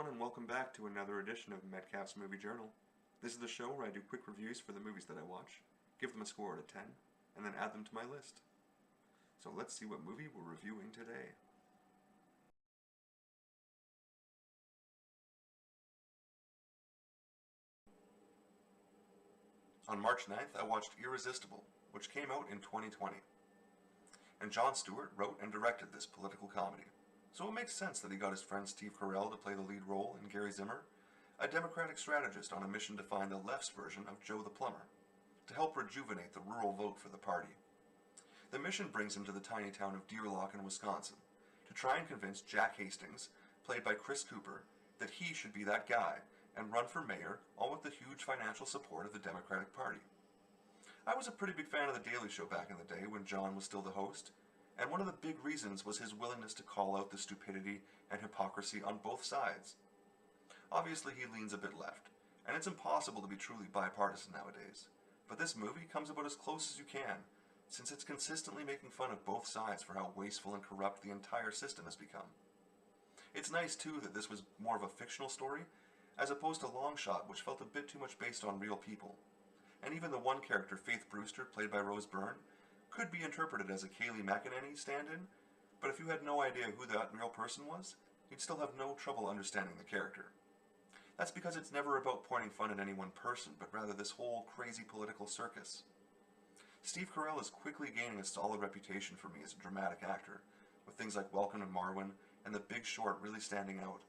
and welcome back to another edition of Metcalf's Movie Journal. This is the show where I do quick reviews for the movies that I watch, give them a score out of 10, and then add them to my list. So let's see what movie we're reviewing today. On March 9th, I watched Irresistible, which came out in 2020. And Jon Stewart wrote and directed this political comedy. So it makes sense that he got his friend Steve Carell to play the lead role in Gary Zimmer, a Democratic strategist on a mission to find the left's version of Joe the Plumber, to help rejuvenate the rural vote for the party. The mission brings him to the tiny town of Deerlock in Wisconsin, to try and convince Jack Hastings, played by Chris Cooper, that he should be that guy and run for mayor, all with the huge financial support of the Democratic Party. I was a pretty big fan of The Daily Show back in the day when Jon was still the host, and one of the big reasons was his willingness to call out the stupidity and hypocrisy on both sides. Obviously he leans a bit left, and it's impossible to be truly bipartisan nowadays, but this movie comes about as close as you can, since it's consistently making fun of both sides for how wasteful and corrupt the entire system has become. It's nice too that this was more of a fictional story, as opposed to Long Shot, which felt a bit too much based on real people. And even the one character, Faith Brewster, played by Rose Byrne, could be interpreted as a Kayleigh McEnany stand-in, but if you had no idea who that real person was, you'd still have no trouble understanding the character. That's because it's never about pointing fun at any one person, but rather this whole crazy political circus. Steve Carell is quickly gaining a solid reputation for me as a dramatic actor, with things like Welcome to Marwen and The Big Short really standing out.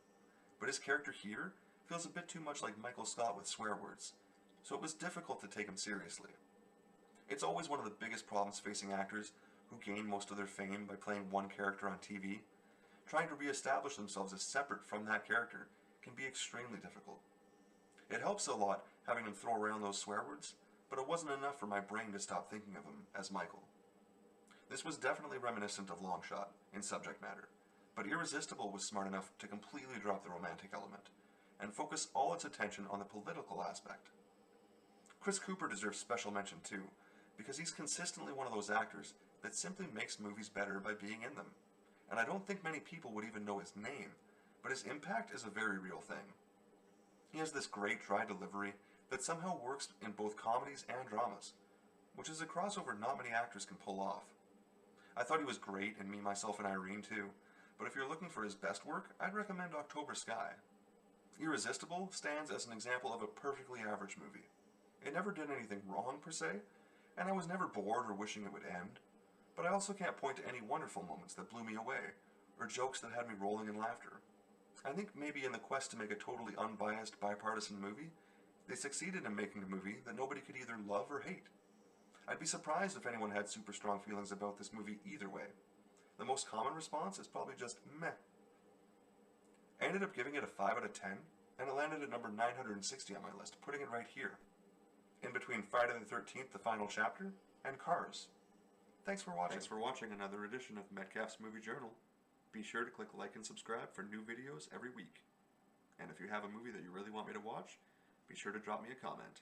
But his character here feels a bit too much like Michael Scott with swear words, so it was difficult to take him seriously. It's always one of the biggest problems facing actors who gain most of their fame by playing one character on TV. Trying to re-establish themselves as separate from that character can be extremely difficult. It helps a lot having him throw around those swear words, but it wasn't enough for my brain to stop thinking of him as Michael. This was definitely reminiscent of Long Shot in subject matter, but Irresistible was smart enough to completely drop the romantic element and focus all its attention on the political aspect. Chris Cooper deserves special mention too, because he's consistently one of those actors that simply makes movies better by being in them. And I don't think many people would even know his name, but his impact is a very real thing. He has this great dry delivery that somehow works in both comedies and dramas, which is a crossover not many actors can pull off. I thought he was great in Me, Myself, and Irene too, but if you're looking for his best work, I'd recommend October Sky. Irresistible stands as an example of a perfectly average movie. It never did anything wrong per se, and I was never bored or wishing it would end, but I also can't point to any wonderful moments that blew me away, or jokes that had me rolling in laughter. I think maybe in the quest to make a totally unbiased, bipartisan movie, they succeeded in making a movie that nobody could either love or hate. I'd be surprised if anyone had super strong feelings about this movie either way. The most common response is probably just meh. I ended up giving it a 5 out of 10, and it landed at number 960 on my list, putting it right here, in between Friday the 13th, the final chapter, and Cars. Thanks for watching. Thanks for watching another edition of Metcalf's Movie Journal. Be sure to click like and subscribe for new videos every week. And if you have a movie that you really want me to watch, be sure to drop me a comment.